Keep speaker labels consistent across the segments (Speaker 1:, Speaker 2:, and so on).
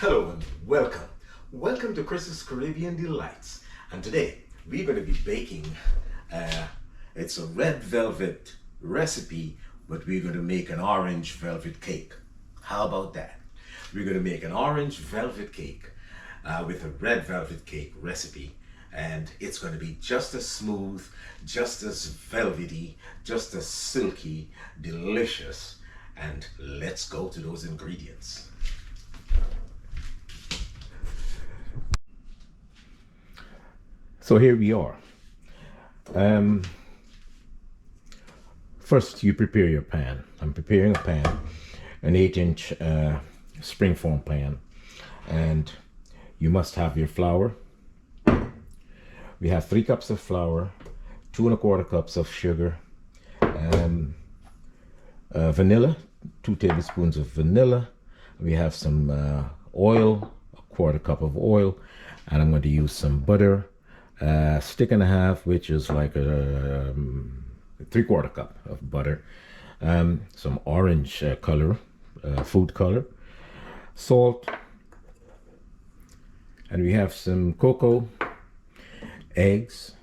Speaker 1: Hello and welcome. Welcome to Chris's Caribbean Delights. And today we're going to be baking, it's a red velvet recipe, but we're going to make an orange velvet cake. How about that? We're going to make an orange velvet cake with a red velvet cake recipe. And it's going to be just as smooth, just as velvety, just as silky, delicious. And let's go to those ingredients. So here we are. First you prepare your pan. I'm preparing a pan, an 8-inch springform pan. And you must have your flour. We have 3 cups of flour, 2 1/4 cups of sugar, vanilla, 2 tablespoons of vanilla. We have some oil, a 1/4 cup of oil, and I'm going to use some butter, a stick and a half, which is like a 3/4 cup of butter, some orange color, food color, salt, and we have some cocoa, eggs,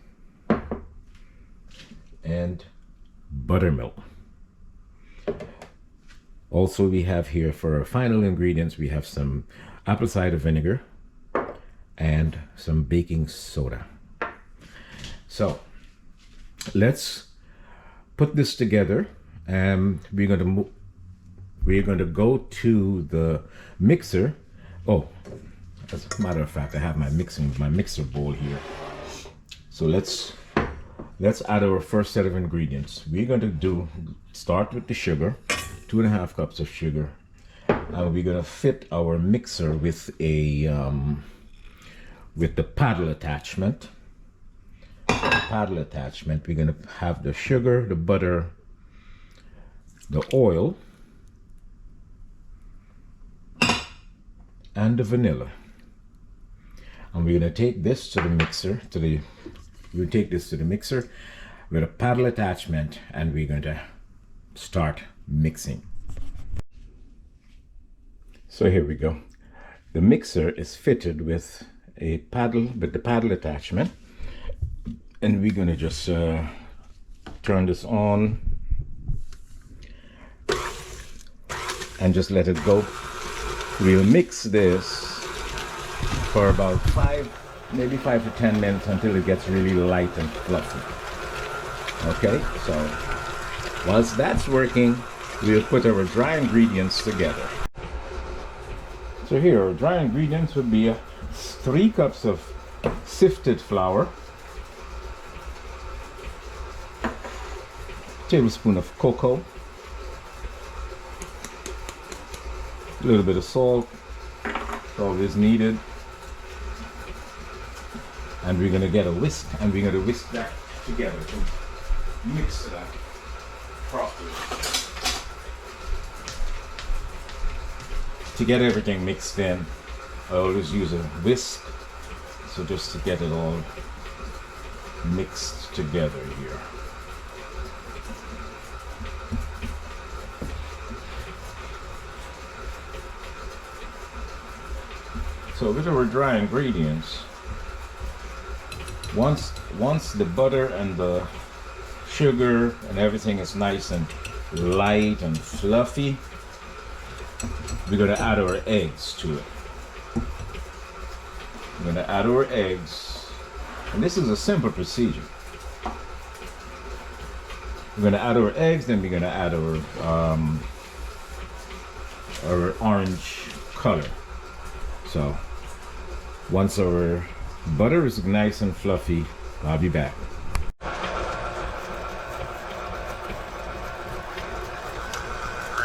Speaker 1: and buttermilk. Also, we have here for our final ingredients, we have some apple cider vinegar and some baking soda. So let's put this together, and we're going to go to the mixer. Oh, as a matter of fact, I have my mixer bowl here. So let's add our first set of ingredients. We're going to start with the sugar, 2 1/2 cups of sugar, and we're going to fit our mixer with the paddle attachment. We're going to have the sugar, the butter, the oil, and the vanilla. And we're going to take this to the mixer, with a paddle attachment, and we're going to start mixing. So here we go. The mixer is fitted with the paddle attachment, and we're going to just turn this on and just let it go. We'll mix this for about 5 to 10 minutes until it gets really light and fluffy. Okay, so whilst that's working, we'll put our dry ingredients together. So here, our dry ingredients would be 3 cups of sifted flour, tablespoon of cocoa, a little bit of salt, salt is needed, and we're going to get a whisk, and we're going to whisk that together to mix it up properly. To get everything mixed in, I always use a whisk, so just to get it all mixed together here. So with our dry ingredients, once the butter and the sugar and everything is nice and light and fluffy, we're going to add our eggs to it. We're going to add our eggs, and this is a simple procedure. We're going to add our eggs, then we're going to add our orange color. So once our butter is nice and fluffy, I'll be back.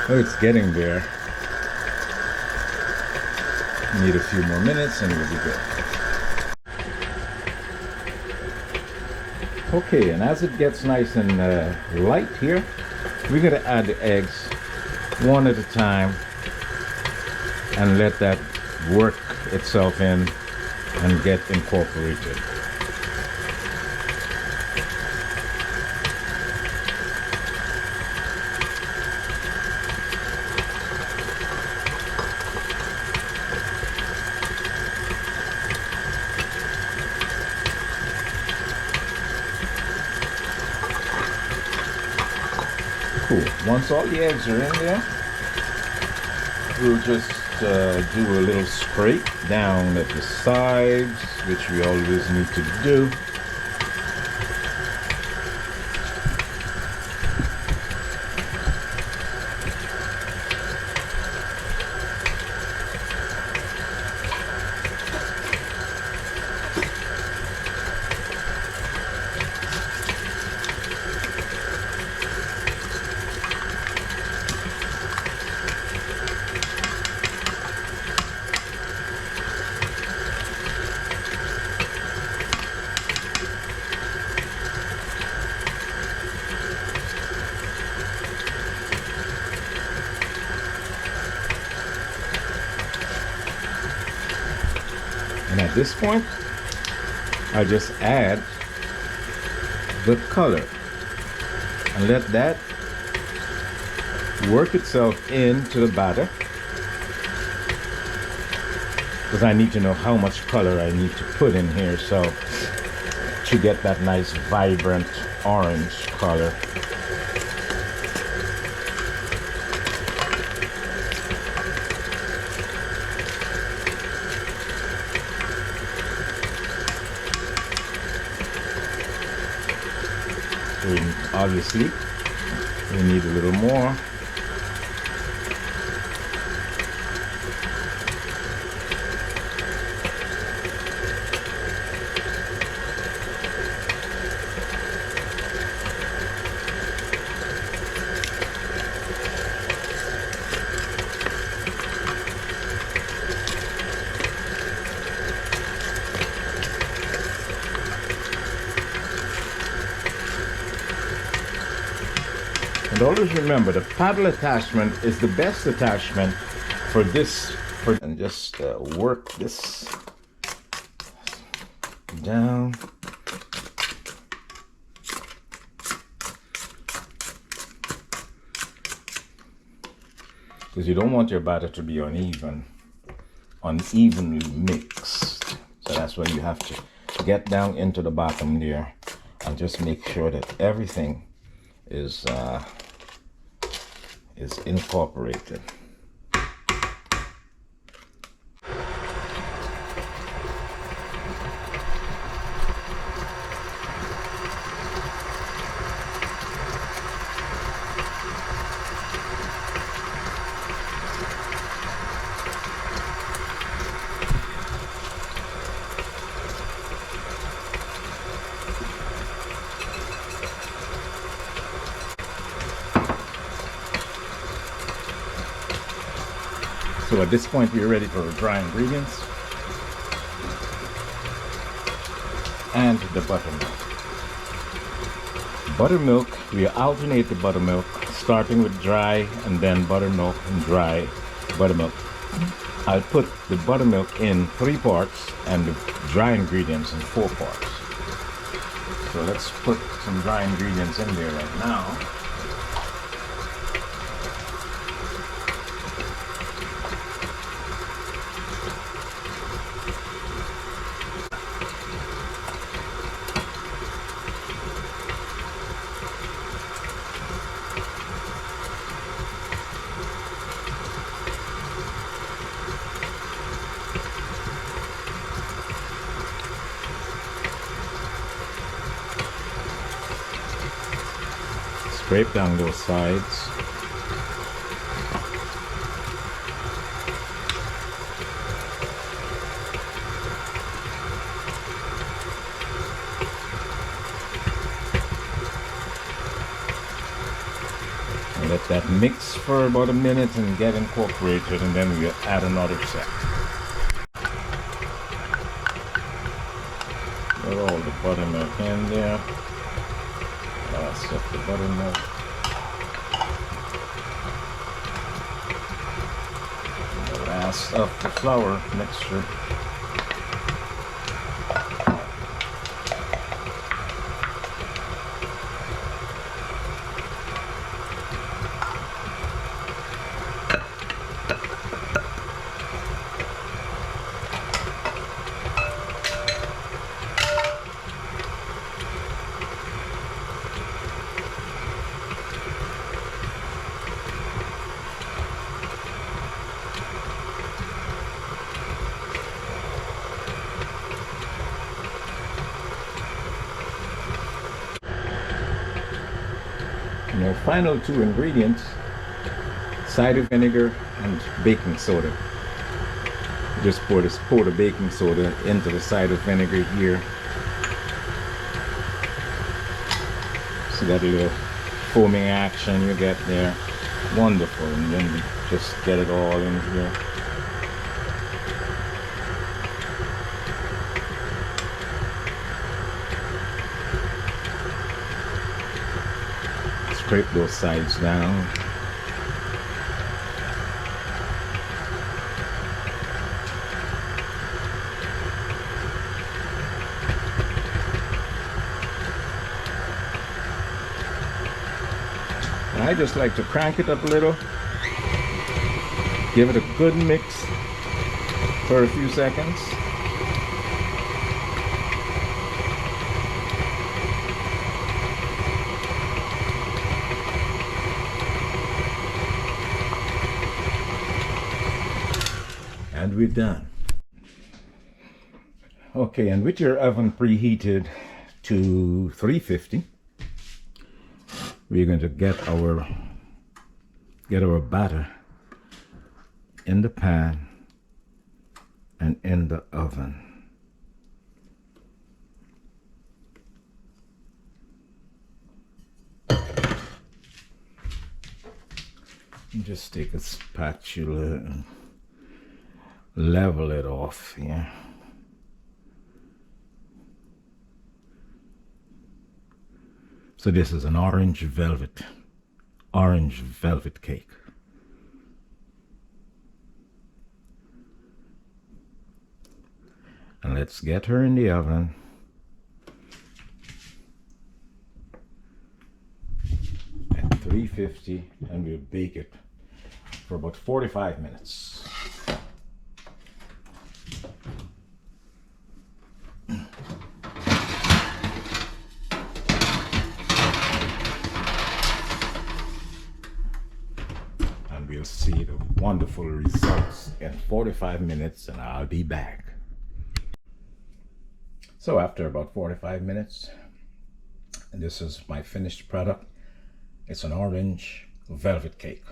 Speaker 1: Oh, it's getting there. Need a few more minutes and we'll be good. Okay, and as it gets nice and light here, we're going to add the eggs one at a time and let that work itself in and get incorporated. cool. Once all the eggs are in there, we'll just do a little scrape down at the sides, which we always need to do. And at this point, I just add the color and let that work itself into the batter, because I need to know how much color I need to put in here so to get that nice vibrant orange color. Obviously, we need a little more. And always remember, the paddle attachment is the best attachment for this. And just work this down. Because you don't want your batter to be unevenly mixed. So that's when you have to get down into the bottom there and just make sure that everything is incorporated. So at this point, we're ready for the dry ingredients and the buttermilk. Buttermilk, we alternate the buttermilk, starting with dry and then buttermilk and dry buttermilk. I'll put the buttermilk in 3 parts and the dry ingredients in 4 parts. So let's put some dry ingredients in there right now. Scrape down those sides. And let that mix for about a minute and get incorporated, and then we'll add another set. Put all the buttermilk in there. Set the buttermilk. And the last of the flour mixture. final two ingredients, cider vinegar and baking soda. Just pour the baking soda into the cider vinegar here. See that little foaming action you get there? Wonderful. And then you just get it all in here. Scrape those sides down. And I just like to crank it up a little, give it a good mix for a few seconds. And we're done. Okay, and with your oven preheated to 350, we're going to get our batter in the pan and in the oven. Just take a spatula and level it off here. So this is an orange velvet cake. And let's get her in the oven. At 350, and we'll bake it for about 45 minutes. And we'll see the wonderful results in 45 minutes, and I'll be back. So after about 45 minutes, and this is my finished product. It's an orange velvet cake.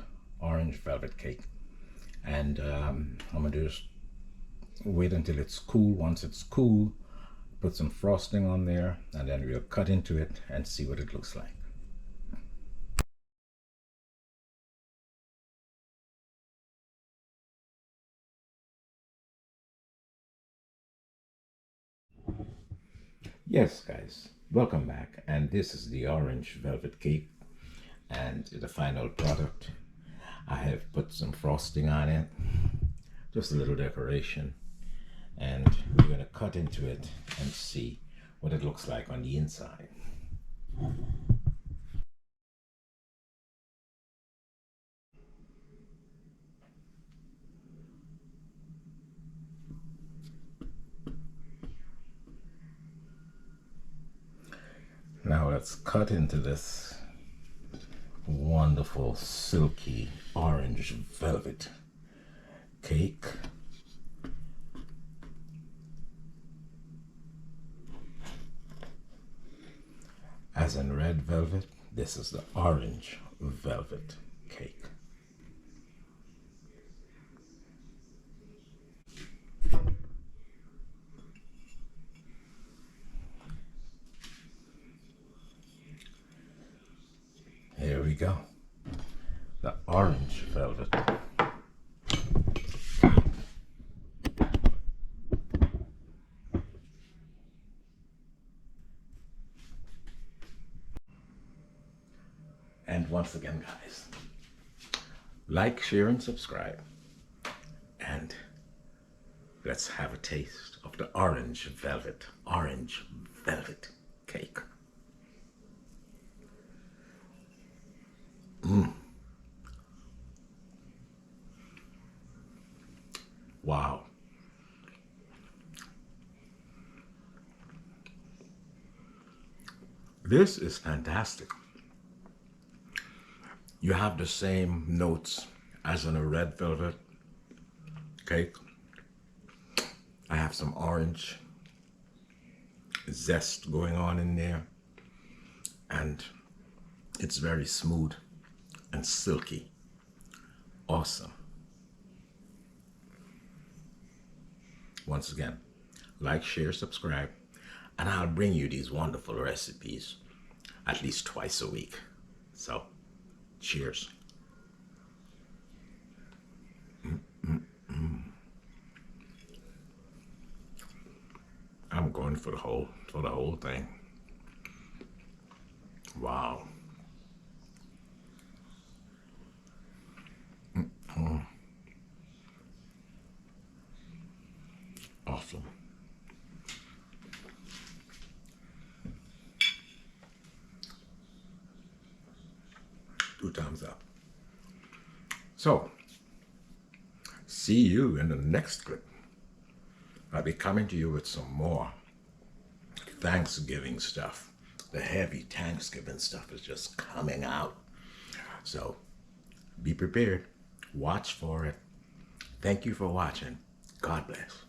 Speaker 1: And I'm gonna just wait until it's cool. Once it's cool, put some frosting on there, and then we'll cut into it and see what it looks like. Yes, guys, welcome back. And this is the orange velvet cake, and the final product. I have put some frosting on it, just a little decoration, and we're going to cut into it and see what it looks like on the inside. Now let's cut into this wonderful silky orange velvet cake. As in red velvet, this is the orange velvet cake. Here we go. The orange velvet. And once again, guys, like, share, and subscribe. And let's have a taste of the orange velvet cake. Wow. This is fantastic. You have the same notes as in a red velvet cake. I have some orange zest going on in there, and It's very smooth and silky. Awesome. Once again, like, share, subscribe, and I'll bring you these wonderful recipes at least twice a week. So, cheers. I'm going for the whole thing. Wow. Awesome. 2 thumbs up. So, see you in the next clip. I'll be coming to you with some more Thanksgiving stuff. The heavy Thanksgiving stuff is just coming out. So, be prepared. Watch for it. Thank you for watching. God bless.